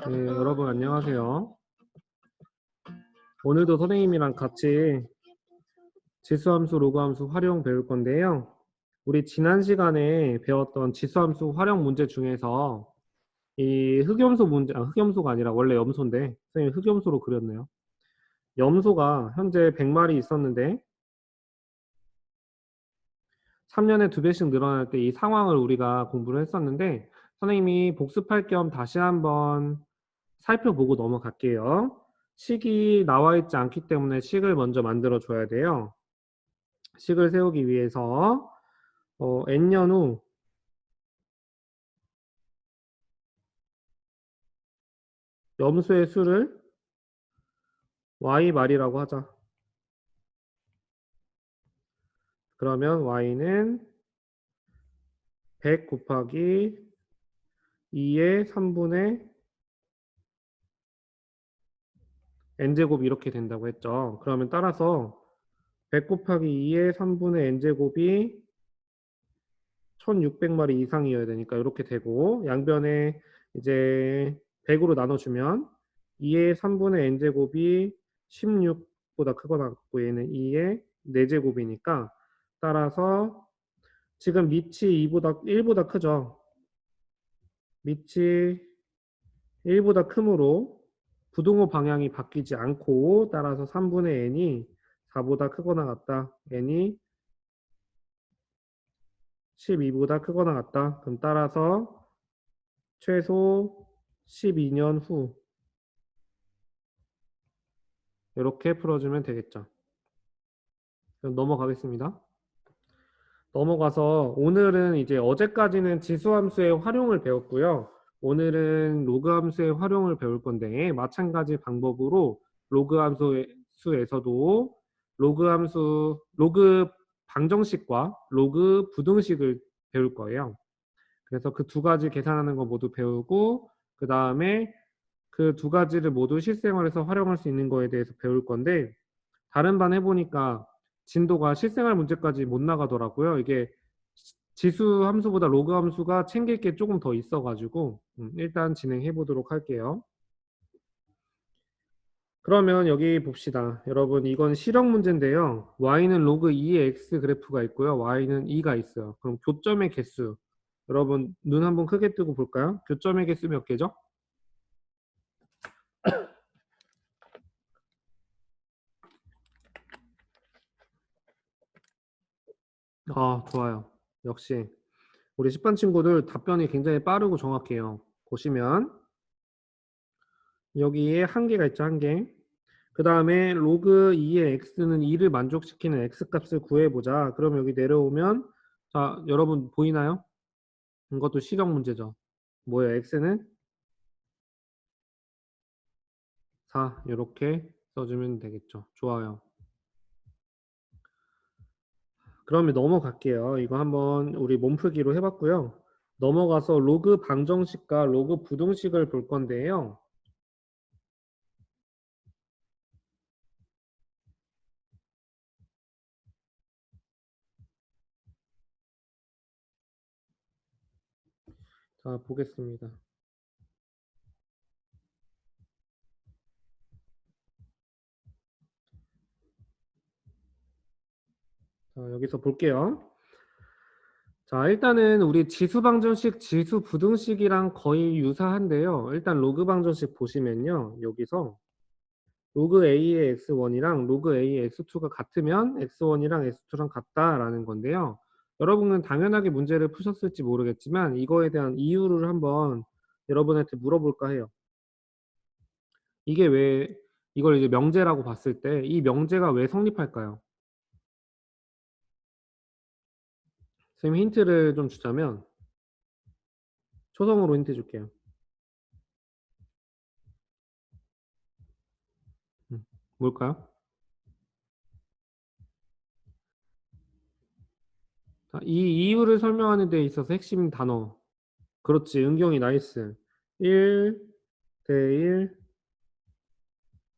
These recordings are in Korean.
네, 여러분 안녕하세요. 오늘도 선생님이랑 같이 지수함수, 로그함수 활용 배울 건데요. 우리 지난 시간에 배웠던 지수함수 활용 문제 중에서 이 흑염소 문제, 흑염소가 아니라 원래 염소인데 선생님 흑염소로 그렸네요. 염소가 현재 100마리 있었는데 3년에 2배씩 늘어날 때 이 상황을 우리가 공부를 했었는데 선생님이 복습할 겸 다시 한번 살펴보고 넘어갈게요. 식이 나와 있지 않기 때문에 식을 먼저 만들어 줘야 돼요. 식을 세우기 위해서 n년 후 염소의 수를 y말이라고 하자. 그러면 y는 100 곱하기 2의 3분의 n제곱 이렇게 된다고 했죠. 그러면 따라서 100 곱하기 2의 3분의 n제곱이 1600마리 이상이어야 되니까 이렇게 되고 양변에 이제 100으로 나눠주면 2의 3분의 n제곱이 16보다 크거나 같고 얘는 2의 4제곱이니까 따라서 지금 밑이 1보다 크죠. 밑이 1보다 크므로 부등호 방향이 바뀌지 않고 따라서 3분의 n이 4보다 크거나 같다. n이 12보다 크거나 같다. 그럼 따라서 최소 12년 후 이렇게 풀어주면 되겠죠. 그럼 넘어가겠습니다. 넘어가서 오늘은 이제 어제까지는 지수함수의 활용을 배웠고요. 오늘은 로그함수의 활용을 배울 건데 마찬가지 방법으로 로그함수에서도 로그 방정식과 로그 부등식을 배울 거예요. 그래서 그 두 가지 계산하는 거 모두 배우고 그 다음에 그 두 가지를 모두 실생활에서 활용할 수 있는 거에 대해서 배울 건데 다른 반 해보니까 진도가 실생활 문제까지 못 나가더라고요. 이게 지수 함수보다 로그 함수가 챙길 게 조금 더 있어가지고 일단 진행해 보도록 할게요. 그러면 여기 봅시다. 여러분 이건 실형 문제인데요. y는 로그 2의 x 그래프가 있고요. y는 2가 있어요. 그럼 교점의 개수 여러분 눈 한번 크게 뜨고 볼까요? 교점의 개수 몇 개죠? 아 좋아요. 역시 우리 10반 친구들 답변이 굉장히 빠르고 정확해요. 보시면 여기에 한 개가 있죠. 한 개. 그 다음에 로그 2의 x는 2를 만족시키는 x값을 구해보자. 그럼 여기 내려오면 자 여러분 보이나요? 이것도 실형 문제죠. 뭐예요? x는 4 이렇게 써주면 되겠죠. 좋아요. 그러면 넘어갈게요. 이거 한번 우리 몸풀기로 해봤고요. 넘어가서 로그 방정식과 로그 부등식을 볼 건데요. 자 보겠습니다. 자 여기서 볼게요. 자 일단은 우리 지수 방정식, 지수 부등식이랑 거의 유사한데요. 일단 로그 방정식 보시면요. 여기서 로그 A의 x1이랑 로그 A의 x2가 같으면 x1이랑 x2랑 같다라는 건데요. 여러분은 당연하게 문제를 푸셨을지 모르겠지만 이거에 대한 이유를 한번 여러분한테 물어볼까 해요. 이게 왜 이걸 이제 명제라고 봤을 때 이 명제가 왜 성립할까요? 선생님 힌트를 좀 주자면 초성으로 힌트 줄게요. 뭘까요? 자, 이 이유를 설명하는 데 있어서 핵심 단어. 그렇지. 은경이 나이스. 1 대 1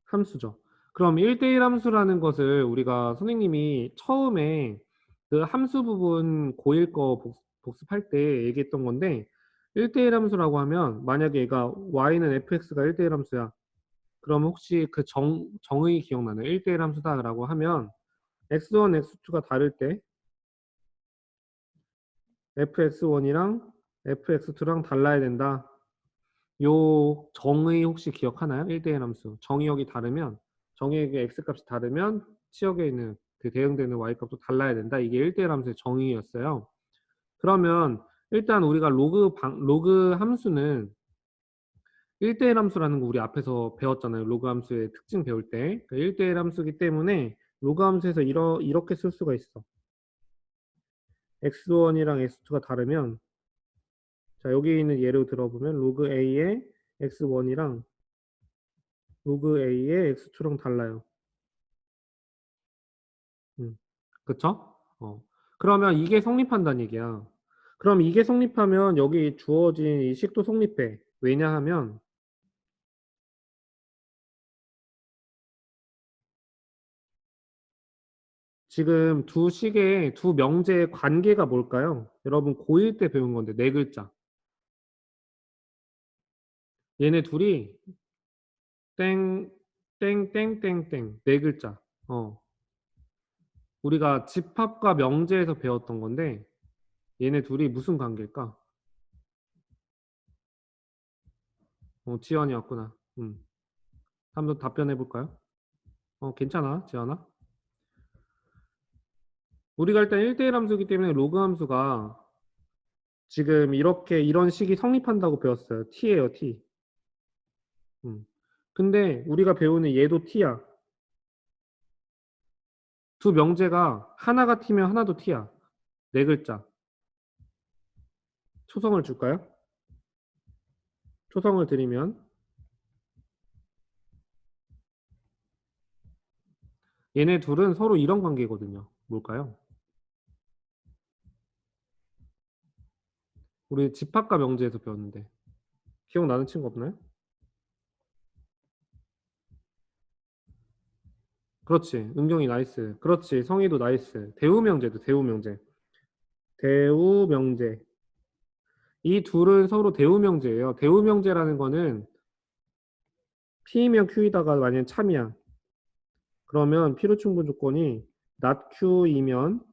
함수죠. 그럼 1대1 함수라는 것을 우리가 선생님이 처음에 그 함수 부분 고1 거 복습할 때 얘기했던 건데 1대1 함수라고 하면 만약에 얘가 y는 fx가 1대1 함수야. 그럼 혹시 그 정의 기억나나요? 1대1 함수다라고 하면 x1, x2가 다를 때 fx1이랑 fx2랑 달라야 된다. 요 정의 혹시 기억하나요? 1대1 함수. 정의역이 다르면 정의역의 x값이 다르면 치역에 있는 그 대응되는 y값도 달라야 된다. 이게 1대1 함수의 정의였어요. 그러면 일단 우리가 로그 함수는 1대1 함수라는 거 우리 앞에서 배웠잖아요. 로그 함수의 특징 배울 때. 1대1 함수이기 때문에 로그 함수에서 이렇게 쓸 수가 있어. x1이랑 x2가 다르면 자, 여기 있는 예로 들어보면 로그 a의 x1이랑 로그 a의 x2랑 달라요. 그쵸? 그러면 이게 성립한다는 얘기야. 그럼 이게 성립하면 여기 주어진 이 식도 성립해. 왜냐하면 지금 두 식의 두 명제의 관계가 뭘까요? 여러분 고1 때 배운 건데 네 글자. 얘네 둘이 땡, 땡, 땡, 땡, 땡. 네 글자. 우리가 집합과 명제에서 배웠던 건데 얘네 둘이 무슨 관계일까? 지연이 왔구나. 한번 답변해 볼까요? 괜찮아, 지연아. 우리가 일단 1대1 함수이기 때문에 로그 함수가 지금 이렇게 이런 식이 성립한다고 배웠어요. t예요, t. 음. 근데 우리가 배우는 얘도 t야. 두 명제가 하나가 t면 하나도 t야. 네 글자. 초성을 줄까요? 초성을 드리면 얘네 둘은 서로 이런 관계거든요. 뭘까요? 우리 집합과 명제에서 배웠는데 기억나는 친구 없나요? 그렇지. 은경이 나이스. 그렇지. 성희도 나이스. 대우명제도 대우명제. 대우명제. 이 둘은 서로 대우명제예요. 대우명제라는 거는 P이면 Q이다가 만약에 참이야. 그러면 필요충분 조건이 not Q이면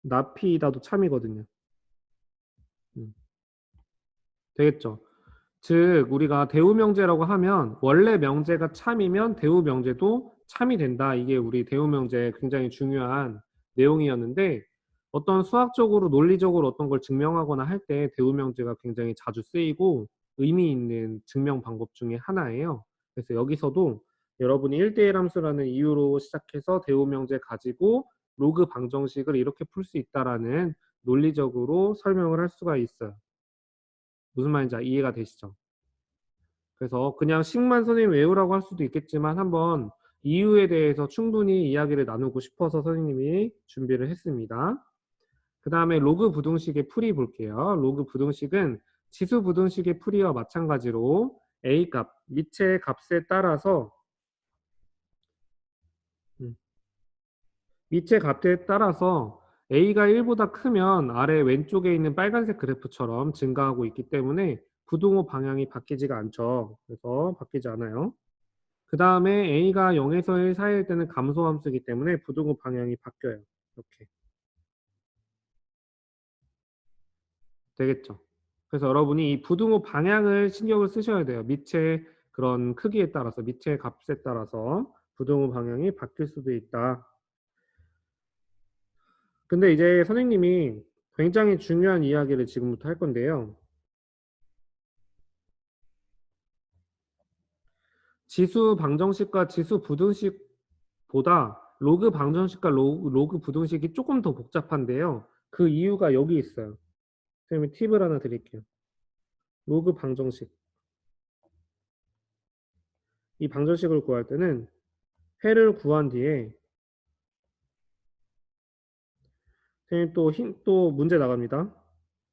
not P이다도 참이거든요. 되겠죠? 즉 우리가 대우명제라고 하면 원래 명제가 참이면 대우명제도 참이 된다. 이게 우리 대우명제의 굉장히 중요한 내용이었는데 어떤 수학적으로 논리적으로 어떤 걸 증명하거나 할 때 대우명제가 굉장히 자주 쓰이고 의미 있는 증명 방법 중에 하나예요. 그래서 여기서도 여러분이 1대1 함수라는 이유로 시작해서 대우명제 가지고 로그 방정식을 이렇게 풀 수 있다라는 논리적으로 설명을 할 수가 있어요. 무슨 말인지 이해가 되시죠? 그래서 그냥 식만 선생님 외우라고 할 수도 있겠지만 한번 이유에 대해서 충분히 이야기를 나누고 싶어서 선생님이 준비를 했습니다. 그 다음에 로그 부등식의 풀이 볼게요. 로그 부등식은 지수 부등식의 풀이와 마찬가지로 A값, 미체의 값에 따라서 음, 미체 값에 따라서 A가 1보다 크면 아래 왼쪽에 있는 빨간색 그래프처럼 증가하고 있기 때문에 부등호 방향이 바뀌지가 않죠. 그래서 바뀌지 않아요. 그 다음에 a가 0에서 1 사이일 때는 감소함수이기 때문에 부등호 방향이 바뀌어요. 이렇게 되겠죠. 그래서 여러분이 이 부등호 방향을 신경을 쓰셔야 돼요. 밑의 그런 크기에 따라서 밑의 값에 따라서 부등호 방향이 바뀔 수도 있다. 근데 이제 선생님이 굉장히 중요한 이야기를 지금부터 할 건데요. 지수 방정식과 지수 부등식보다 로그 방정식과 로그 부등식이 조금 더 복잡한데요. 그 이유가 여기 있어요. 선생님이 팁을 하나 드릴게요. 로그 방정식. 이 방정식을 구할 때는 해를 구한 뒤에 선생님 또 문제 나갑니다.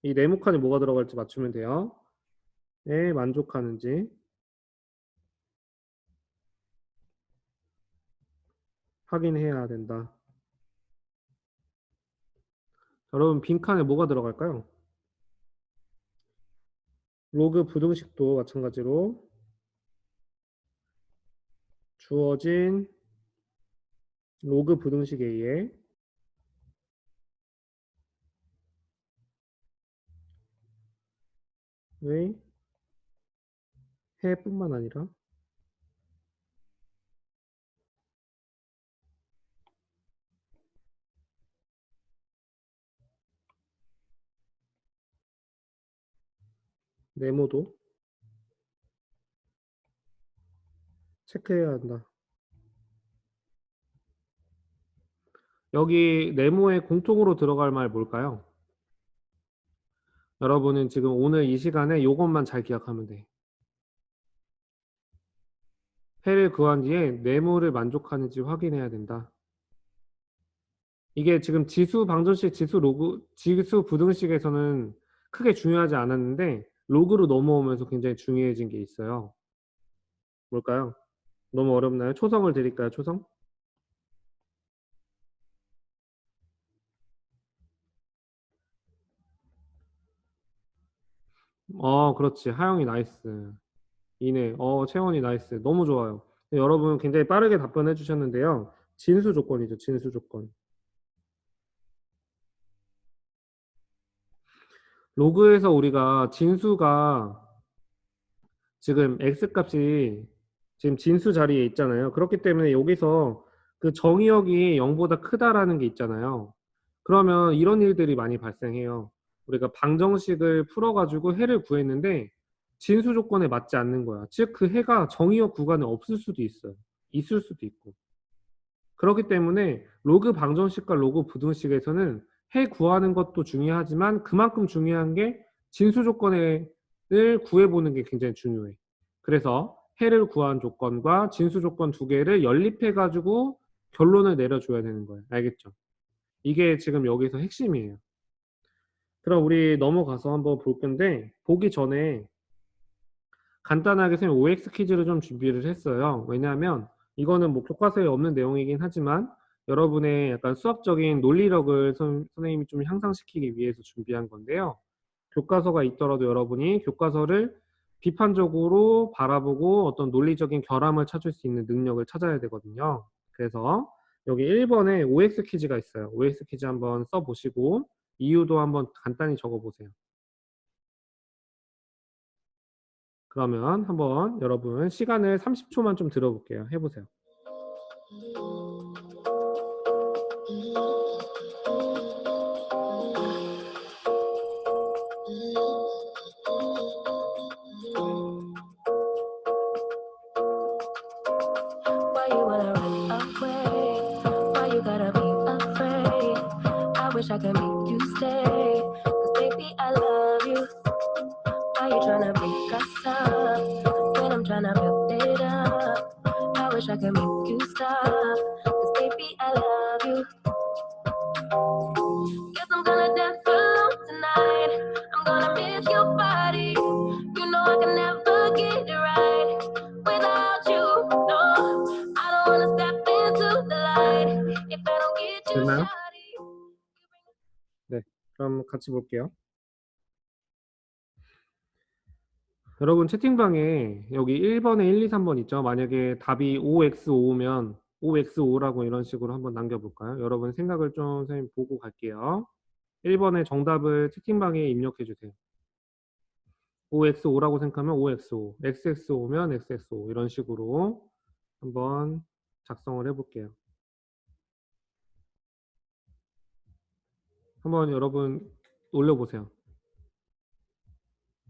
이 네모칸에 뭐가 들어갈지 맞추면 돼요. 네, 만족하는지 확인해야 된다. 자, 여러분 빈칸에 뭐가 들어갈까요? 로그 부등식도 마찬가지로 주어진 로그 부등식 A에 의 해뿐만 아니라 네모도 체크해야 한다. 여기 네모에 공통으로 들어갈 말 뭘까요? 여러분은 지금 오늘 이 시간에 요것만 잘 기억하면 돼. 해를 구한 뒤에 네모를 만족하는지 확인해야 된다. 이게 지금 지수 방정식, 지수 부등식에서는 크게 중요하지 않았는데 로그로 넘어오면서 굉장히 중요해진 게 있어요. 뭘까요? 너무 어렵나요? 초성을 드릴까요? 초성? 그렇지. 하영이 나이스. 이네. 채원이 나이스. 너무 좋아요. 네, 여러분 굉장히 빠르게 답변해 주셨는데요. 진수 조건이죠. 진수 조건. 로그에서 우리가 진수가 지금 x값이 지금 진수 자리에 있잖아요. 그렇기 때문에 여기서 그 정의역이 0보다 크다라는 게 있잖아요. 그러면 이런 일들이 많이 발생해요. 우리가 방정식을 풀어가지고 해를 구했는데 진수 조건에 맞지 않는 거야. 즉 그 해가 정의역 구간에 없을 수도 있어요. 있을 수도 있고. 그렇기 때문에 로그 방정식과 로그 부등식에서는 해 구하는 것도 중요하지만 그만큼 중요한 게 진수 조건을 구해보는 게 굉장히 중요해. 그래서 해를 구한 조건과 진수 조건 두 개를 연립해가지고 결론을 내려줘야 되는 거예요. 알겠죠? 이게 지금 여기서 핵심이에요. 그럼 우리 넘어가서 한번 볼 건데 보기 전에 간단하게 선생님 OX 퀴즈를 좀 준비를 했어요. 왜냐하면 이거는 뭐 교과서에 없는 내용이긴 하지만 여러분의 약간 수학적인 논리력을 선생님이 좀 향상시키기 위해서 준비한 건데요. 교과서가 있더라도 여러분이 교과서를 비판적으로 바라보고 어떤 논리적인 결함을 찾을 수 있는 능력을 찾아야 되거든요. 그래서 여기 1번에 OX 퀴즈가 있어요. OX 퀴즈 한번 써보시고 이유도 한번 간단히 적어보세요. 그러면 한번 여러분 시간을 30초만 좀 들어볼게요. 해보세요. Why you wanna run away? Why you gotta be afraid? I wish I could make you stay. Cause baby, I love you. Why you tryna break us up when I'm tryna build it up? I wish I could make you stop. Cause baby, I love you. Guess I'm gonna dance alone tonight. I'm gonna miss your body. You know I can never get it right without you. No, I don't wanna step into the light if I don't get you, 됐나요? shawty. 네, 그럼 같이 볼게요. 여러분 채팅방에 여기 1번에 1, 2, 3번 있죠? 만약에 답이 5x5면 5x5라고 이런 식으로 한번 남겨볼까요? 여러분 생각을 좀 선생님 보고 갈게요. 1번의 정답을 채팅방에 입력해 주세요. 5x5라고 생각하면 5x5, xx5면 xx5 이런 식으로 한번 작성을 해볼게요. 한번 여러분 올려보세요.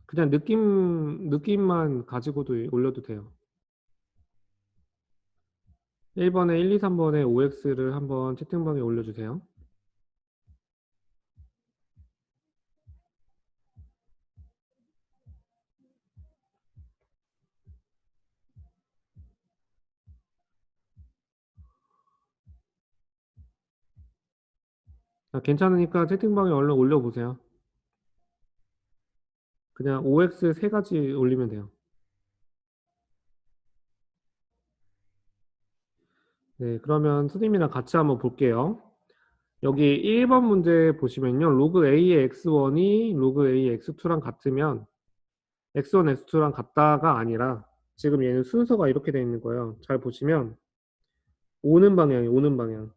그냥 느낌만 가지고도 올려도 돼요. 1번에 1, 2, 3번에 OX를 한번 채팅방에 올려주세요. 괜찮으니까 채팅방에 얼른 올려보세요. 그냥 OX 세 가지 올리면 돼요. 네, 그러면 선생님이랑 같이 한번 볼게요. 여기 1번 문제 보시면요. 로그 A의 X1이 로그 A의 X2랑 같으면 x1, x2랑 같다가 아니라 지금 얘는 순서가 이렇게 되어 있는 거예요. 잘 보시면 오는 방향이 오는 방향.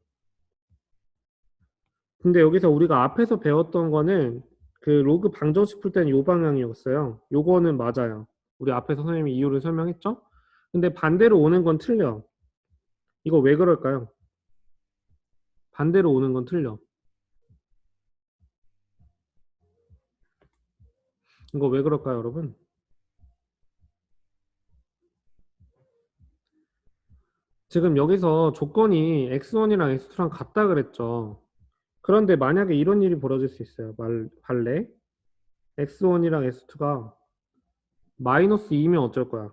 근데 여기서 우리가 앞에서 배웠던 거는 그 로그 방정식 풀 때는 요 방향이었어요. 요거는 맞아요. 우리 앞에서 선생님이 이유를 설명했죠? 근데 반대로 오는 건 틀려. 이거 왜 그럴까요? 반대로 오는 건 틀려. 이거 왜 그럴까요, 여러분? 지금 여기서 조건이 x1이랑 x2랑 같다 그랬죠. 그런데 만약에 이런 일이 벌어질 수 있어요. 발레 x1이랑 x2가 마이너스 2면 어쩔 거야?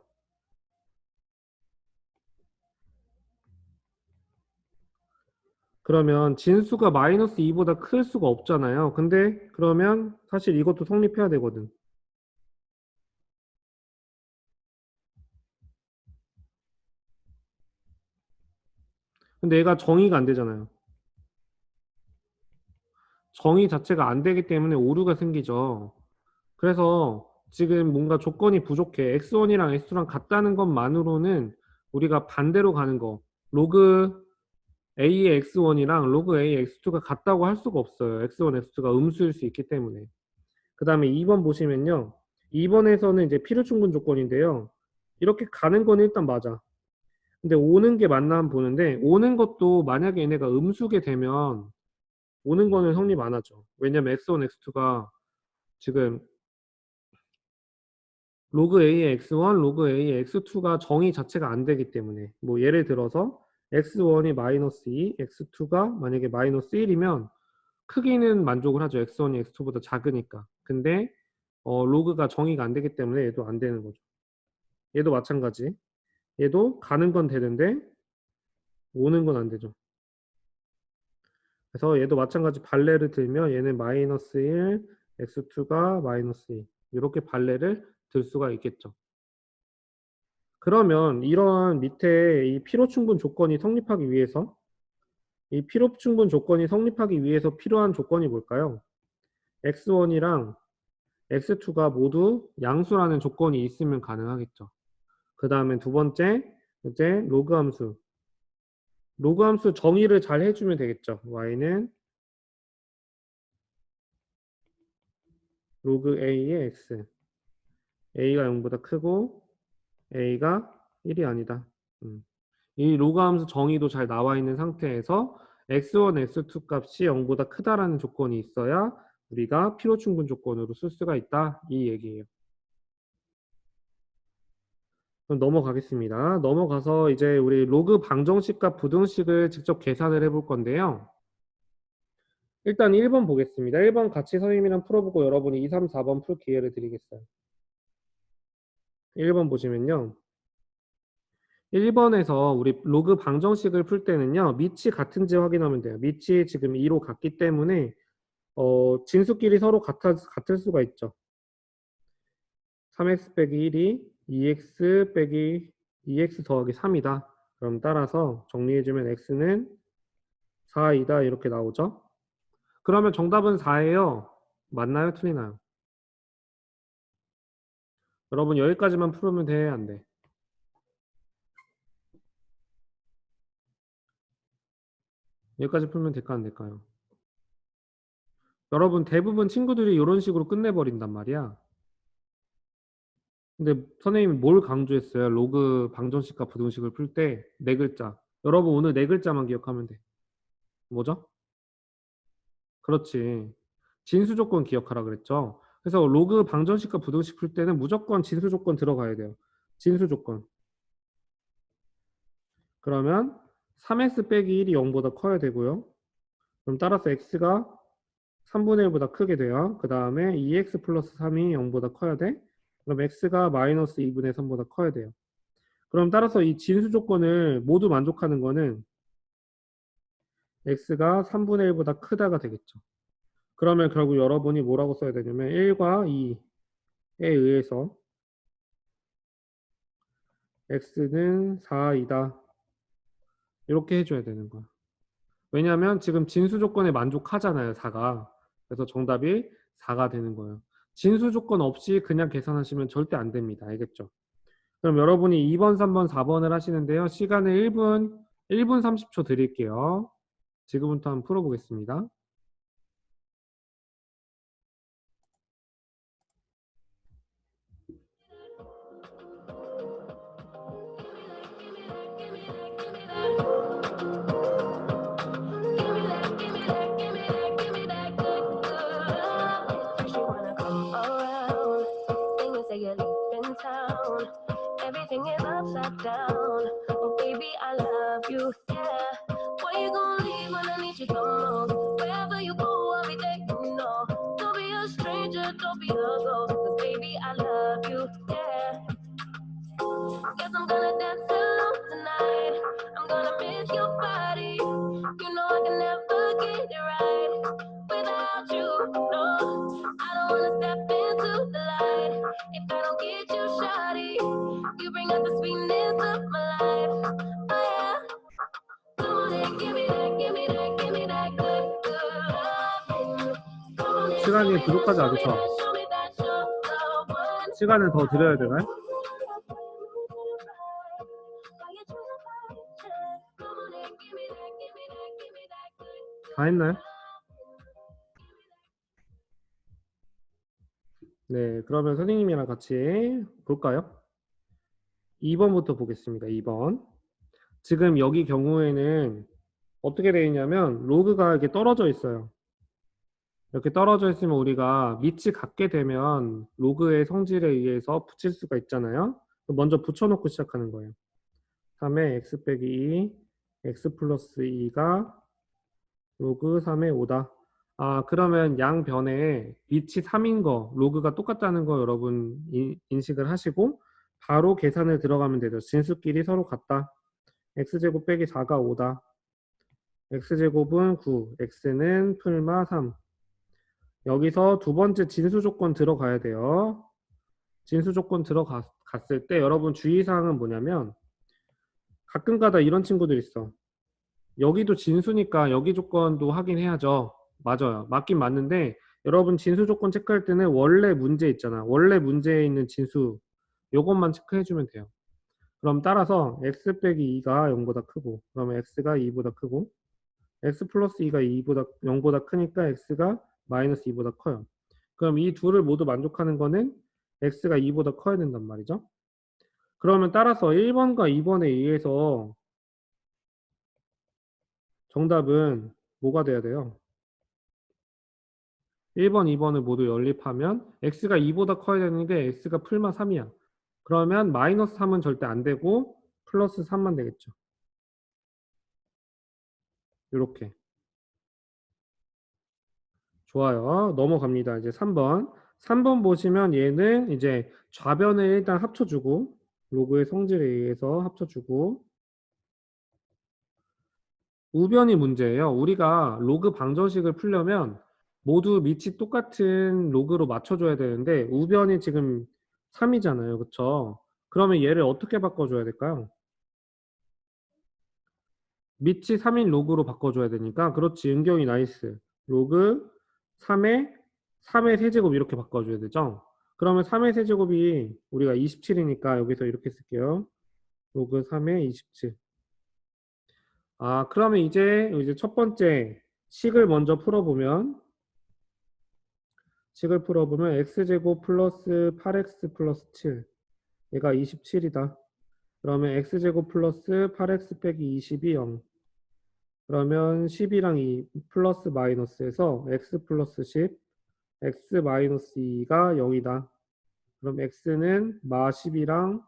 그러면 진수가 마이너스 2보다 클 수가 없잖아요. 근데 그러면 사실 이것도 성립해야 되거든. 근데 얘가 정의가 안 되잖아요. 정의 자체가 안 되기 때문에 오류가 생기죠. 그래서 지금 뭔가 조건이 부족해. x1이랑 x2랑 같다는 것만으로는 우리가 반대로 가는 거. 로그 a의 x1이랑 로그 a의 x2가 같다고 할 수가 없어요. x1, x2가 음수일 수 있기 때문에. 그 다음에 2번 보시면요. 2번에서는 이제 필요충분 조건인데요. 이렇게 가는 건 일단 맞아. 근데 오는 게 맞나 한번 보는데 오는 것도 만약에 얘네가 음수게 되면 오는 거는 성립 안 하죠. 왜냐면 x1, x2가 지금 로그 a의 x1, 로그 a의 x2가 정의 자체가 안 되기 때문에 뭐 예를 들어서 x1이 마이너스 2, x2가 만약에 마이너스 1이면 크기는 만족을 하죠. x1이 x2보다 작으니까. 근데 로그가 정의가 안 되기 때문에 얘도 안 되는 거죠. 얘도 마찬가지. 얘도 가는 건 되는데 오는 건 안 되죠. 그래서 얘도 마찬가지 발레를 들면 얘는 마이너스 1, x2가 마이너스 2 이렇게 발레를 들 수가 있겠죠. 그러면 이런 밑에 이 필요충분 조건이 성립하기 위해서 이 필요충분 조건이 성립하기 위해서 필요한 조건이 뭘까요? x1이랑 x2가 모두 양수라는 조건이 있으면 가능하겠죠. 그 다음에 두 번째 이제 로그 함수. 로그 함수 정의를 잘 해주면 되겠죠. y는 로그 a의 x. a가 0보다 크고 a가 1이 아니다. 이 로그 함수 정의도 잘 나와 있는 상태에서 x1, x2 값이 0보다 크다라는 조건이 있어야 우리가 필요충분 조건으로 쓸 수가 있다. 이 얘기예요. 그럼 넘어가겠습니다. 넘어가서 이제 우리 로그 방정식과 부등식을 직접 계산을 해볼 건데요. 일단 1번 보겠습니다. 1번 같이 선생님이랑 풀어보고 여러분이 2, 3, 4번 풀 기회를 드리겠어요. 1번 보시면요. 1번에서 우리 로그 방정식을 풀 때는요. 밑이 같은지 확인하면 돼요. 밑이 지금 2로 같기 때문에 진수끼리 서로 같을 수가 있죠. 3x 빼기 1이 2x 빼기 2x 더하기 3이다. 그럼 따라서 정리해주면 x는 4이다 이렇게 나오죠. 그러면 정답은 4예요. 맞나요? 틀리나요? 여러분 여기까지만 풀으면 돼? 안 돼? 여기까지 풀면 될까 안 될까요? 여러분 대부분 친구들이 이런 식으로 끝내버린단 말이야. 근데 선생님이 뭘 강조했어요? 로그 방정식과 부등식을 풀 때 네 글자. 여러분 오늘 네 글자만 기억하면 돼. 뭐죠? 그렇지. 진수 조건 기억하라 그랬죠. 그래서 로그 방정식과 부등식 풀 때는 무조건 진수 조건 들어가야 돼요. 진수 조건. 그러면 3x 빼기 1이 0보다 커야 되고요. 그럼 따라서 x가 3분의 1보다 크게 돼요. 그 다음에 2x 플러스 3이 0보다 커야 돼. 그럼 x가 마이너스 2분의 3보다 커야 돼요. 그럼 따라서 이 진수 조건을 모두 만족하는 거는 x가 3분의 1보다 크다가 되겠죠. 그러면 결국 여러분이 뭐라고 써야 되냐면 1과 2에 의해서 x는 4이다. 이렇게 해줘야 되는 거야. 왜냐하면 지금 진수 조건에 만족하잖아요. 4가. 그래서 정답이 4가 되는 거예요. 진수 조건 없이 그냥 계산하시면 절대 안 됩니다. 알겠죠? 그럼 여러분이 2번, 3번, 4번을 하시는데요. 시간을 1분 30초 드릴게요. 지금부터 한번 풀어보겠습니다. First you wanna come around, then you say you're leaving town. Everything is upside down. Oh baby, I love you, yeah. Why you gonna leave when I need you the most? Wherever you go, I'll be there, you know. Don't be a stranger, don't be a ghost. 'Cause baby, I love you, yeah. Guess I'm gonna dance alone tonight. I'm gonna miss your body. You know I can never get it right without you. No, I don't wanna step into the light if I don't get you, shawty. You bring out the sweetness of my life. Oh yeah. Come on and give me that, give me that, give me that good, good loving. Come on and show 시간이 me that, 부족하지 show me 않죠? that, show me that you're the one. 시간을 더 드려야 되나요? 다 했나요? 네, 그러면 선생님이랑 같이 볼까요? 2번부터 보겠습니다. 2번. 지금 여기 경우에는 어떻게 되어 있냐면 로그가 이렇게 떨어져 있어요. 이렇게 떨어져 있으면 우리가 밑이 같게 되면 로그의 성질에 의해서 붙일 수가 있잖아요. 먼저 붙여놓고 시작하는 거예요. 3에 x 빼기 2, x 플러스 2가 로그 3의 5다. 아, 그러면 양 변에 밑이 3인 거, 로그가 똑같다는 거 여러분 인식을 하시고 바로 계산을 들어가면 되죠. 진수끼리 서로 같다. x제곱 빼기 4가 5다. x제곱은 9, x는 풀마 3. 여기서 두 번째 진수 조건 들어가야 돼요. 진수 조건 들어갔을 때 여러분 주의사항은 뭐냐면 가끔가다 이런 친구들 있어. 여기도 진수니까 여기 조건도 확인해야죠. 맞아요. 맞긴 맞는데 여러분 진수 조건 체크할 때는 원래 문제 있잖아. 원래 문제에 있는 진수 요것만 체크해주면 돼요. 그럼 따라서 x 빼기 2가 0보다 크고 그러면 x가 2보다 크고 x 플러스 2가 0보다 크니까 x가 마이너스 2보다 커요. 그럼 이 둘을 모두 만족하는 거는 x가 2보다 커야 된단 말이죠. 그러면 따라서 1번과 2번에 의해서 정답은 뭐가 돼야 돼요? 1번, 2번을 모두 연립하면 x가 2보다 커야 되는데 x가 풀마 3이야. 그러면 마이너스 3은 절대 안 되고 플러스 3만 되겠죠. 이렇게. 좋아요. 넘어갑니다. 이제 3번. 3번 보시면 얘는 이제 좌변을 일단 합쳐주고 로그의 성질에 의해서 합쳐주고 우변이 문제예요. 우리가 로그 방정식을 풀려면 모두 밑이 똑같은 로그로 맞춰줘야 되는데 우변이 지금 3이잖아요. 그쵸? 그러면 얘를 어떻게 바꿔줘야 될까요? 밑이 3인 로그로 바꿔줘야 되니까 그렇지. 은경이 나이스. 로그 3의 세제곱 이렇게 바꿔줘야 되죠. 그러면 3의 세제곱이 우리가 27이니까 여기서 이렇게 쓸게요. 로그 3의 27. 아, 그러면 이제 첫 번째 식을 먼저 풀어보면 x제곱 플러스 8x 플러스 7 얘가 27이다. 그러면 x제곱 플러스 8x 빼기 20이 0. 그러면 10이랑 2 플러스 마이너스에서 x 플러스 10 x 마이너스 2가 0이다. 그럼 x는 마 10이랑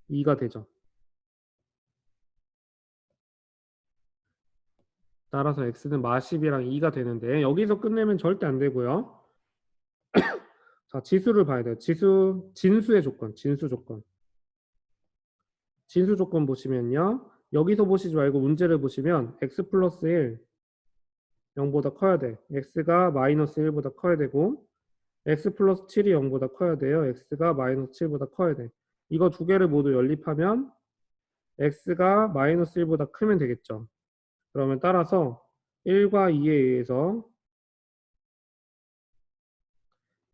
2가 되죠. 따라서 x는 마 10이랑 2가 되는데 여기서 끝내면 절대 안 되고요. 자, 지수를 봐야 돼요. 진수의 조건, 진수 조건. 진수 조건 보시면요. 여기서 보시지 말고 문제를 보시면 x 플러스 1 0보다 커야 돼. x가 마이너스 1보다 커야 되고 x 플러스 7이 0보다 커야 돼요. x가 마이너스 7보다 커야 돼. 이거 두 개를 모두 연립하면 x가 마이너스 1보다 크면 되겠죠. 그러면 따라서 1과 2에 의해서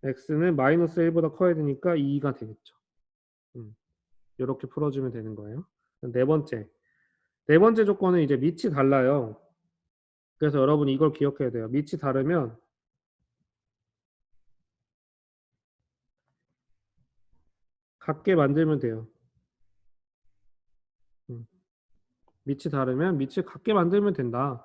x는 마이너스 1보다 커야 되니까 2가 되겠죠. 이렇게 풀어주면 되는 거예요. 네 번째 조건은 이제 밑이 달라요. 그래서 여러분이 이걸 기억해야 돼요. 밑이 다르면 같게 만들면 돼요. 밑이 다르면 밑을 같게 만들면 된다.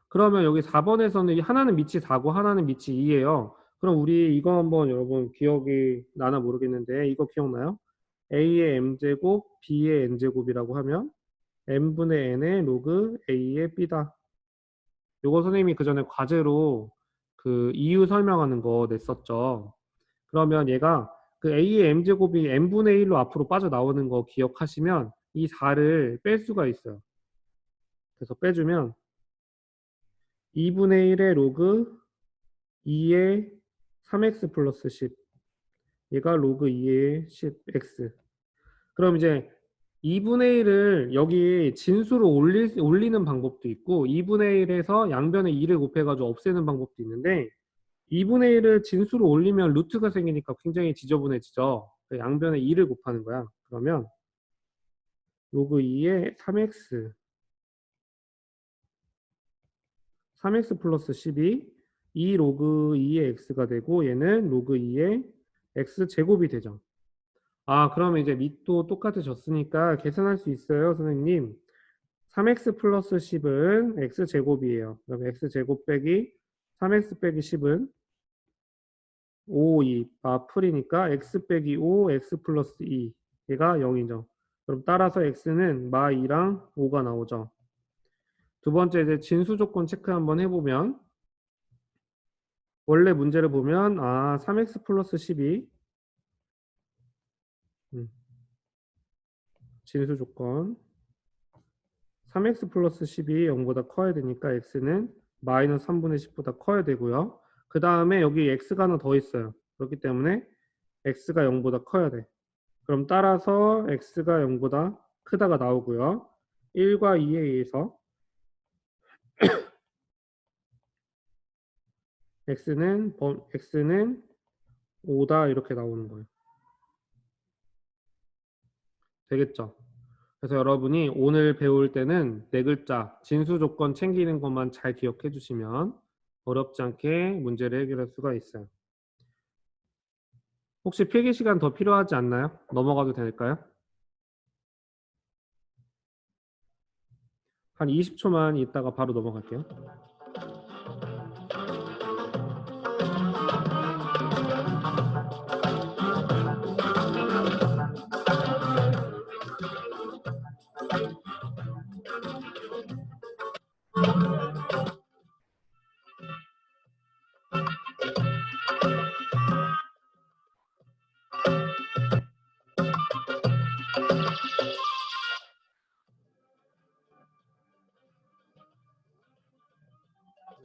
그러면 여기 4번에서는 하나는 밑이 4고 하나는 밑이 2예요. 그럼 우리 이거 한번 여러분 기억이 나나 모르겠는데 이거 기억나요? a의 m제곱 b의 n제곱이라고 하면 m분의 n의 로그 a의 b다. 요거 선생님이 그 전에 과제로 그 이유 설명하는 거 냈었죠. 그러면 얘가 그 a의 m제곱이 n분의 1로 앞으로 빠져나오는 거 기억하시면 이 4를 뺄 수가 있어요. 그래서 빼주면 2분의 1의 로그 2의 3x 플러스 10 얘가 로그 2의 10x. 그럼 이제 2분의 1을 여기 진수로 올리는 방법도 있고 2분의 1에서 양변에 2를 곱해가지고 없애는 방법도 있는데 2분의 1을 진수로 올리면 루트가 생기니까 굉장히 지저분해지죠. 양변에 2를 곱하는 거야. 그러면 로그 2의 3x 3x 플러스 10이 2 로그 2의 x가 되고 얘는 로그 2의 x제곱이 되죠. 아, 그러면 이제 밑도 똑같아졌으니까 계산할 수 있어요, 선생님. 3x 플러스 10은 x제곱이에요. 그럼 x제곱 빼기 3x 빼기 10은 5, 2. 풀이니까 x 빼기 5, x 플러스 2. 얘가 0이죠. 그럼 따라서 x는 마 2랑 5가 나오죠. 두 번째 이제 진수 조건 체크 한번 해보면 원래 문제를 보면 3x 플러스 10이 진수 조건 3x 플러스 10이 0보다 커야 되니까 x는 마이너스 3분의 10보다 커야 되고요. 그 다음에 여기 x가 하나 더 있어요. 그렇기 때문에 x가 0보다 커야 돼. 그럼 따라서 x가 0보다 크다가 나오고요. 1과 2에 의해서 x는 5다 이렇게 나오는 거예요. 되겠죠? 그래서 여러분이 오늘 배울 때는 네 글자 진수 조건 챙기는 것만 잘 기억해 주시면 어렵지 않게 문제를 해결할 수가 있어요. 혹시 필기 시간 더 필요하지 않나요? 넘어가도 될까요? 한 20초만 있다가 바로 넘어갈게요.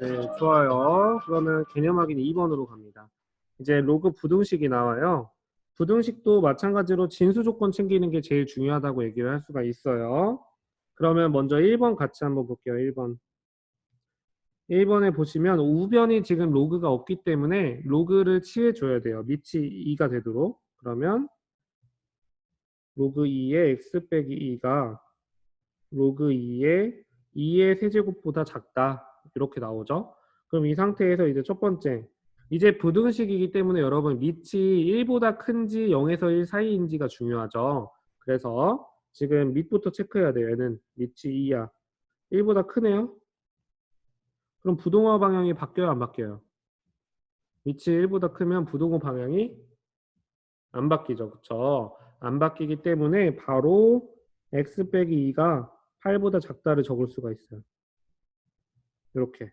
네, 좋아요. 그러면 개념 확인 2번으로 갑니다. 이제 로그 부등식이 나와요. 부등식도 마찬가지로 진수 조건 챙기는 게 제일 중요하다고 얘기를 할 수가 있어요. 그러면 먼저 1번 같이 한번 볼게요. 1번. 1번에 보시면 우변이 지금 로그가 없기 때문에 로그를 취해줘야 돼요. 밑이 2가 되도록. 그러면 로그 2의 x 빼기 2가 로그 2의 세제곱보다 작다. 이렇게 나오죠. 그럼 이 상태에서 이제 첫 번째. 이제 부등식이기 때문에 여러분 밑이 1보다 큰지 0에서 1 사이인지가 중요하죠. 그래서 지금 밑부터 체크해야 돼요. 얘는 밑이 2야. 1보다 크네요. 그럼 부동호 방향이 바뀌어요? 안 바뀌어요? 밑이 1보다 크면 부동호 방향이 안 바뀌죠. 그쵸? 안 바뀌기 때문에 바로 x 빼기 2가 8보다 작다를 적을 수가 있어요. 이렇게.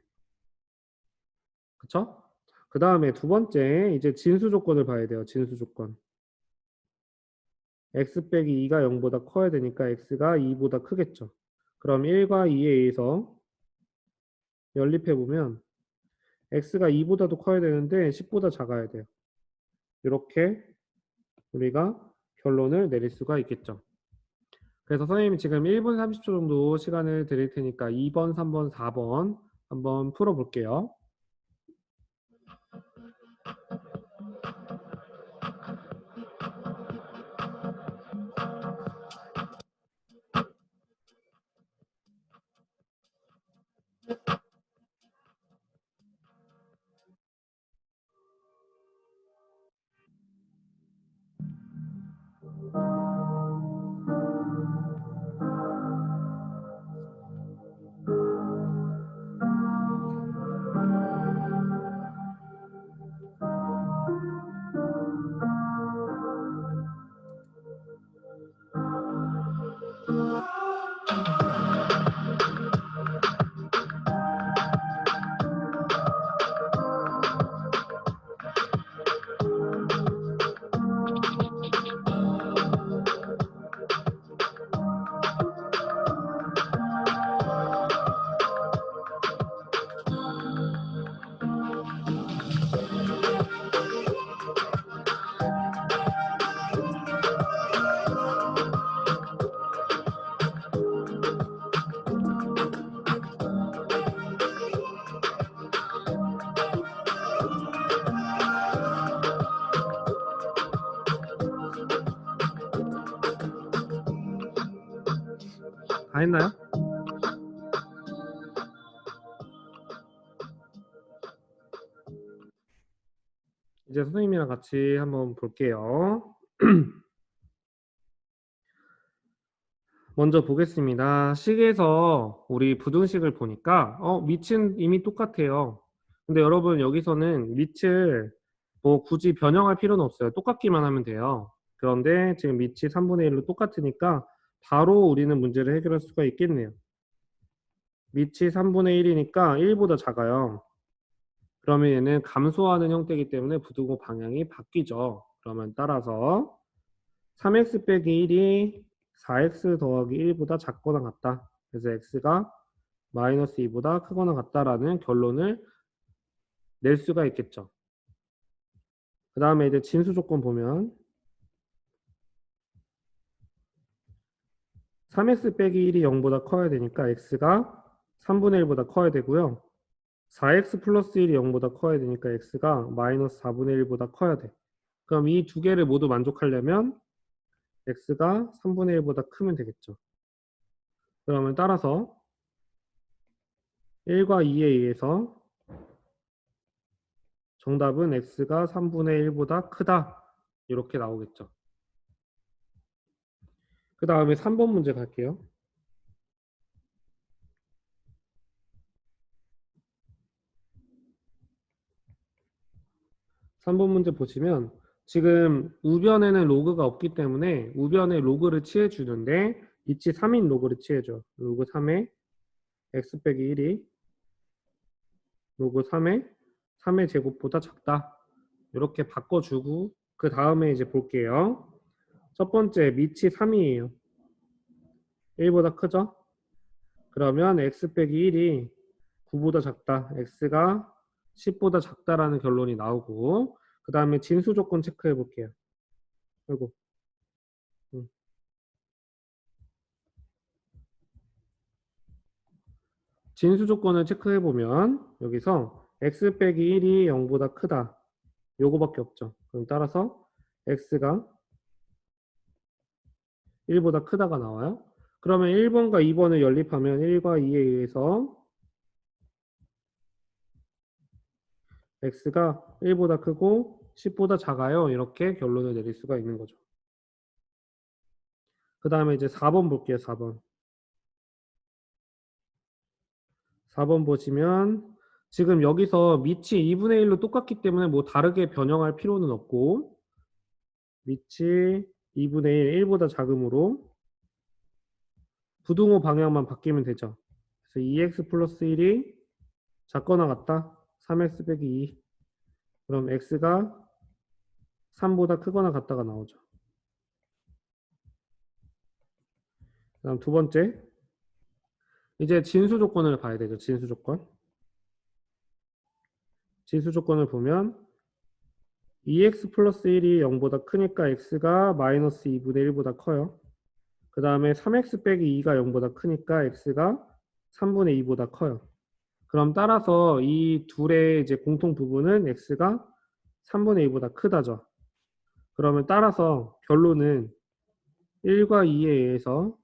그쵸? 그 다음에 두 번째 이제 진수 조건을 봐야 돼요. 진수 조건. x 빼기 2가 0보다 커야 되니까 x가 2보다 크겠죠. 그럼 1과 2에 의해서 연립해보면 x가 2보다도 커야 되는데 10보다 작아야 돼요. 이렇게 우리가 결론을 내릴 수가 있겠죠. 그래서 선생님이 지금 1분 30초 정도 시간을 드릴 테니까 2번, 3번, 4번 한번 풀어볼게요. 다 했나요? 이제 선생님이랑 같이 한번 볼게요. 먼저 보겠습니다. 식에서 우리 부등식을 보니까 밑은 이미 똑같아요. 근데 여러분 여기서는 밑을 뭐 굳이 변형할 필요는 없어요. 똑같기만 하면 돼요. 그런데 지금 밑이 3분의 1로 똑같으니까 바로 우리는 문제를 해결할 수가 있겠네요. 밑이 3분의 1이니까 1보다 작아요. 그러면 얘는 감소하는 형태이기 때문에 부등호 방향이 바뀌죠. 그러면 따라서 3x 빼기 1이 4x 더하기 1보다 작거나 같다. 그래서 x가 마이너스 2보다 크거나 같다라는 결론을 낼 수가 있겠죠. 그 다음에 이제 진수 조건 보면 3x 빼기 1이 0보다 커야 되니까 x가 3분의 1보다 커야 되고요. 4x 플러스 1이 0보다 커야 되니까 x가 마이너스 4분의 1보다 커야 돼. 그럼 이 두 개를 모두 만족하려면 x가 3분의 1보다 크면 되겠죠. 그러면 따라서 1과 2에 의해서 정답은 x가 3분의 1보다 크다. 이렇게 나오겠죠. 그 다음에 3번 문제 갈게요. 3번 문제 보시면 지금 우변에는 로그가 없기 때문에 우변에 로그를 취해주는데 이치 3인 로그를 취해줘. 로그 3의 x 빼기 1이 로그 3의 제곱보다 작다. 이렇게 바꿔주고 그 다음에 이제 볼게요. 첫 번째 밑이 3이에요. 1보다 크죠? 그러면 x 빼기 1이 9보다 작다. x가 10보다 작다라는 결론이 나오고 그 다음에 진수 조건 체크해 볼게요. 아이고. 진수 조건을 체크해 보면 여기서 x 빼기 1이 0보다 크다. 요거밖에 없죠. 그럼 따라서 x가 1보다 크다가 나와요. 그러면 1번과 2번을 연립하면 1과 2에 의해서 x가 1보다 크고 10보다 작아요. 이렇게 결론을 내릴 수가 있는 거죠. 그 다음에 이제 4번 볼게요. 4번. 4번 보시면 지금 여기서 밑이 2분의 1로 똑같기 때문에 뭐 다르게 변형할 필요는 없고 밑이 2분의 1, 1보다 작으므로 부등호 방향만 바뀌면 되죠. 그래서 2x 플러스 1이 작거나 같다. 3x 빼기 2. 그럼 x가 3보다 크거나 같다가 나오죠. 그 다음 두 번째. 이제 진수 조건을 봐야 되죠. 진수 조건. 진수 조건을 보면 2x 플러스 1이 0보다 크니까 x가 마이너스 2분의 1보다 커요. 그 다음에 3x 빼기 2가 0보다 크니까 x가 3분의 2보다 커요. 그럼 따라서 이 둘의 이제 공통 부분은 x가 3분의 2보다 크다죠. 그러면 따라서 결론은 1과 2에 의해서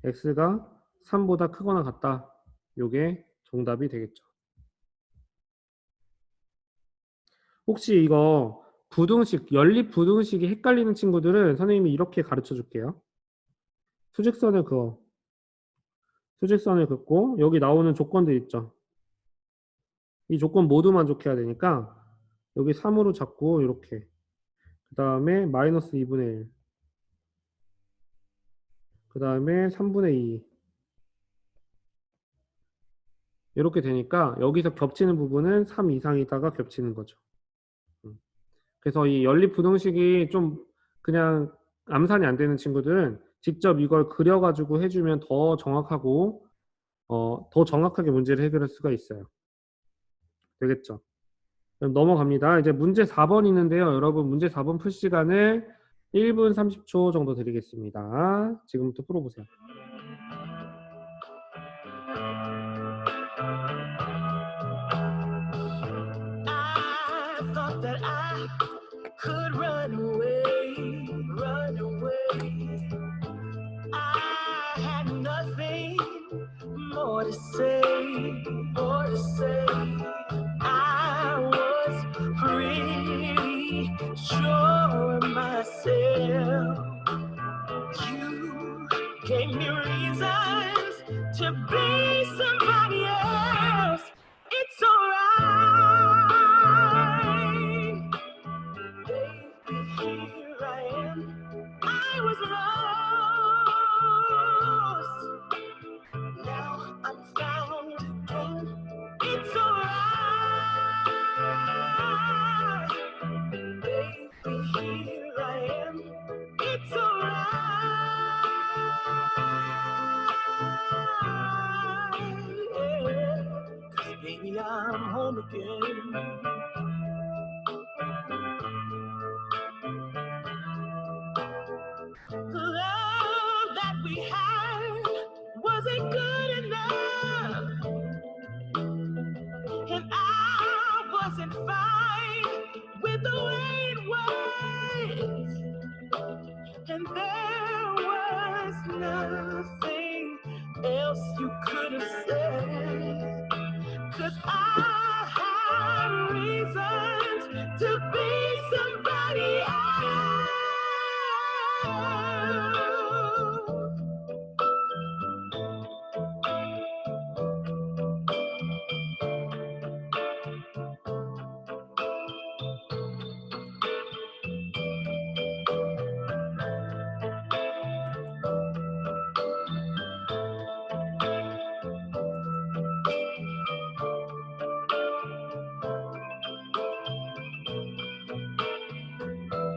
x가 3보다 크거나 같다. 요게 정답이 되겠죠. 혹시 이거 부등식, 연립 부등식이 헷갈리는 친구들은 선생님이 이렇게 가르쳐 줄게요. 수직선을 그어. 수직선을 긋고 여기 나오는 조건들 있죠. 이 조건 모두 만족해야 되니까 여기 3으로 잡고 이렇게. 그 다음에 마이너스 2분의 1. 그 다음에 3분의 2. 이렇게 되니까 여기서 겹치는 부분은 3 이상이다가 겹치는 거죠. 그래서 이 연립 부등식이 좀 그냥 암산이 안 되는 친구들은 직접 이걸 그려가지고 해주면 더 정확하고 더 정확하게 문제를 해결할 수가 있어요. 되겠죠? 그럼 넘어갑니다. 이제 문제 4번 있는데요. 여러분 문제 4번 풀 시간을 1분 30초 정도 드리겠습니다. 지금부터 풀어보세요. I thought that I could run away, run away. I had nothing more to say, more to say. I was pretty sure of myself. You gave me reasons to be somebody else. It's alright, baby, here I am. I was lost, now I'm found again. It's alright, baby, here I am. It's alright, yeah. 'Cause baby, I'm home again. The love that we had wasn't good enough, and I wasn't fine with the way it was, and there was nothing else you could have said, 'cause I had reasons to be somebody else.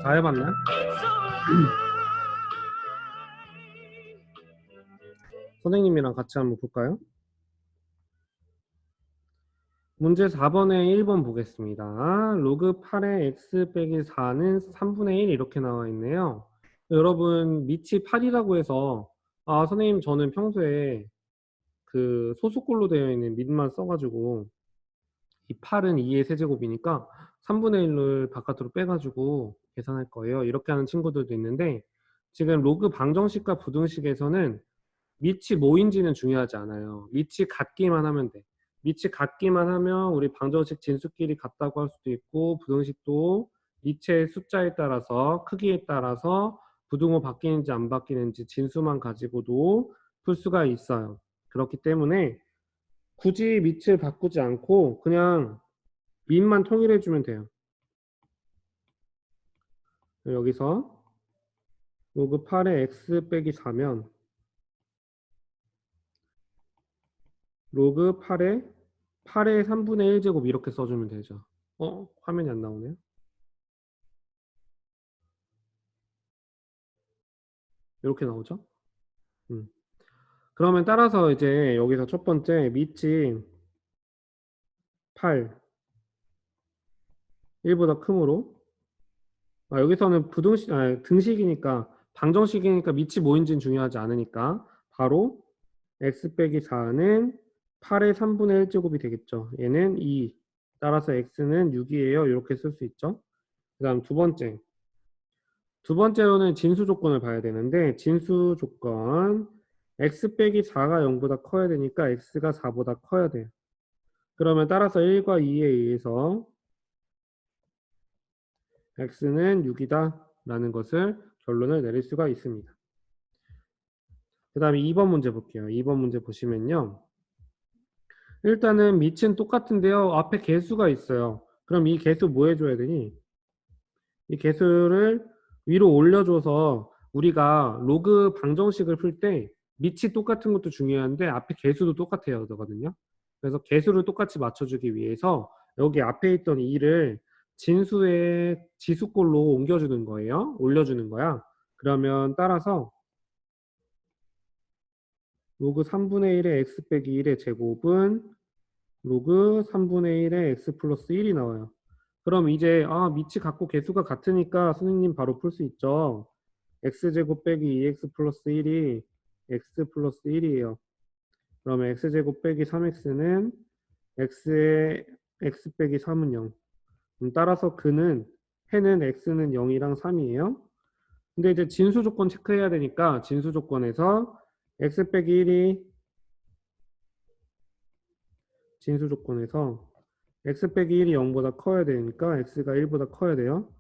다 해봤나요? It's alright. 선생님이랑 같이 한번 볼까요? 문제 4번에 1번 보겠습니다. 로그 8의 x 빼기 4는 3분의 1 이렇게 나와 있네요. 여러분 밑이 8이라고 해서 선생님 저는 평소에 그 소수꼴로 되어 있는 밑만 써가지고 이 8은 2의 세제곱이니까 3분의 1을 바깥으로 빼가지고 계산할 거예요. 이렇게 하는 친구들도 있는데 지금 로그 방정식과 부등식에서는 밑이 뭐인지는 중요하지 않아요. 밑이 같기만 하면 돼. 밑이 같기만 하면 우리 방정식 진수끼리 같다고 할 수도 있고 부등식도 밑의 숫자에 따라서 크기에 따라서 부등호 바뀌는지 안 바뀌는지 진수만 가지고도 풀 수가 있어요. 그렇기 때문에 굳이 밑을 바꾸지 않고 그냥 밑만 통일해 주면 돼요. 여기서 로그 8의 x 빼기 4면 로그 8의 3분의 1제곱 이렇게 써주면 되죠. 화면이 안 나오네요. 이렇게 나오죠. 그러면 따라서 이제 여기서 첫 번째 밑이 8 1보다 크므로 여기서는 부등식 등식이니까 방정식이니까 밑이 뭐인지는 중요하지 않으니까 바로 x 빼기 4는 8의 3분의 1제곱이 되겠죠. 얘는 2. 따라서 x는 6이에요. 이렇게 쓸 수 있죠. 그 다음 두 번째로는 진수 조건을 봐야 되는데 진수 조건 x 빼기 4가 0보다 커야 되니까 x가 4보다 커야 돼요. 그러면 따라서 1과 2에 의해서 x는 6이다 라는 것을 결론을 내릴 수가 있습니다. 그 다음에 2번 문제 볼게요. 2번 문제 보시면요. 일단은 밑은 똑같은데요. 앞에 개수가 있어요. 그럼 이 개수 뭐 해줘야 되니? 이 개수를 위로 올려줘서 우리가 로그 방정식을 풀 때 밑이 똑같은 것도 중요한데 앞에 개수도 똑같아야 되거든요. 그래서 개수를 똑같이 맞춰주기 위해서 여기 앞에 있던 2를 진수의 지수꼴로 옮겨주는 거예요. 올려주는 거야. 그러면 따라서 로그 3분의 1의 x 빼기 1의 제곱은 로그 3분의 1의 x 플러스 1이 나와요. 그럼 이제 밑이 같고 개수가 같으니까 선생님 바로 풀 수 있죠. x제곱 빼기 2x 플러스 1이 x 플러스 1이에요. 그러면 x제곱 빼기 3x는 x의 x 빼기 3은 0. 따라서 해는 x는 0이랑 3이에요. 근데 이제 진수 조건 체크해야 되니까 진수 조건에서 x 빼기 1이 진수 조건에서 x 빼기 1이 0보다 커야 되니까 x가 1보다 커야 돼요.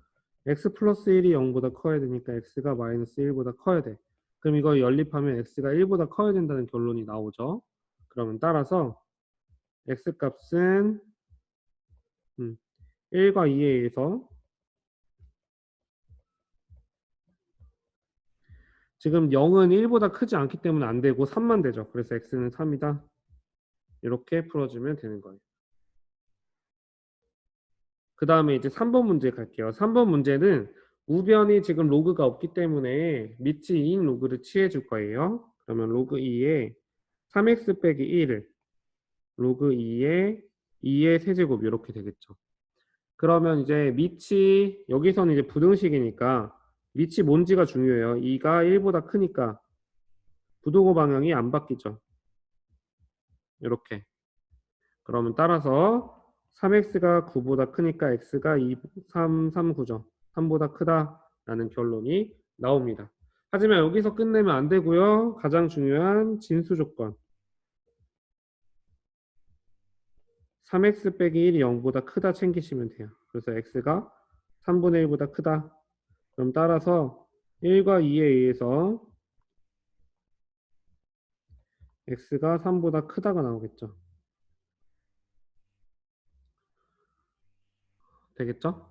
x 플러스 1이 0보다 커야 되니까 x가 마이너스 1보다 커야 돼. 그럼 이거 연립하면 x가 1보다 커야 된다는 결론이 나오죠. 그러면 따라서 x 값은 1과 2에 의해서 지금 0은 1보다 크지 않기 때문에 안 되고 3만 되죠. 그래서 x는 3이다. 이렇게 풀어주면 되는 거예요. 그 다음에 이제 3번 문제 갈게요. 3번 문제는 우변이 지금 로그가 없기 때문에 밑이 2인 로그를 취해 줄 거예요. 그러면 로그 2에 3x 빼기 1을 로그 2의 세제곱 이렇게 되겠죠. 그러면 이제 밑이 여기서는 이제 부등식이니까 밑이 뭔지가 중요해요. 2가 1보다 크니까 부등호 방향이 안 바뀌죠. 이렇게. 그러면 따라서 3x가 9보다 크니까 x가 3, 9죠. 3보다 크다라는 결론이 나옵니다. 하지만 여기서 끝내면 안 되고요. 가장 중요한 진수 조건. 3x 빼기 1이 0보다 크다 챙기시면 돼요. 그래서 x가 3분의 1보다 크다. 그럼 따라서 1과 2에 의해서 x가 3보다 크다가 나오겠죠. 되겠죠?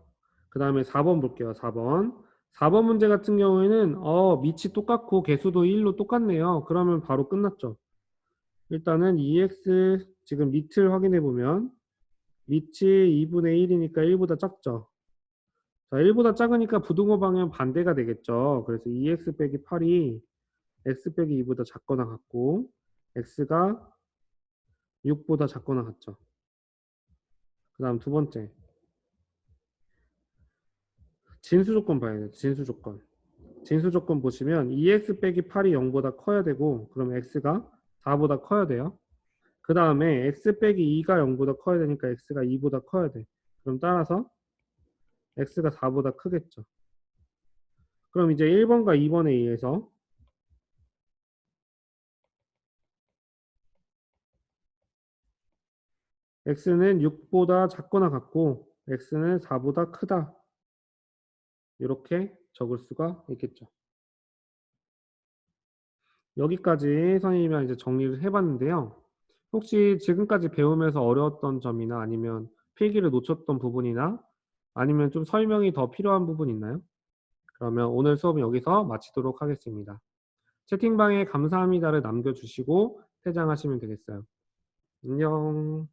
그 다음에 4번 볼게요. 4번. 4번 문제 같은 경우에는 밑이 똑같고 개수도 1로 똑같네요. 그러면 바로 끝났죠. 일단은 2x 지금 밑을 확인해 보면 밑이 2분의 1이니까 1보다 작죠. 자, 1보다 작으니까 부등호 방향 반대가 되겠죠. 그래서 2x 빼기 8이 x 빼기 2보다 작거나 같고 x가 6보다 작거나 같죠. 그 다음 두 번째 진수 조건 봐야 돼요. 진수 조건. 진수 조건 보시면 2x 빼기 8이 0보다 커야 되고 그럼 x가 4보다 커야 돼요. 그 다음에 x 빼기 2가 0보다 커야 되니까 x가 2보다 커야 돼. 그럼 따라서 x가 4보다 크겠죠. 그럼 이제 1번과 2번에 의해서 x는 6보다 작거나 같고 x는 4보다 크다. 이렇게 적을 수가 있겠죠. 여기까지 선생님이랑 이제 정리를 해봤는데요. 혹시 지금까지 배우면서 어려웠던 점이나 아니면 필기를 놓쳤던 부분이나 아니면 좀 설명이 더 필요한 부분 있나요? 그러면 오늘 수업은 여기서 마치도록 하겠습니다. 채팅방에 감사합니다를 남겨주시고 퇴장하시면 되겠어요. 안녕.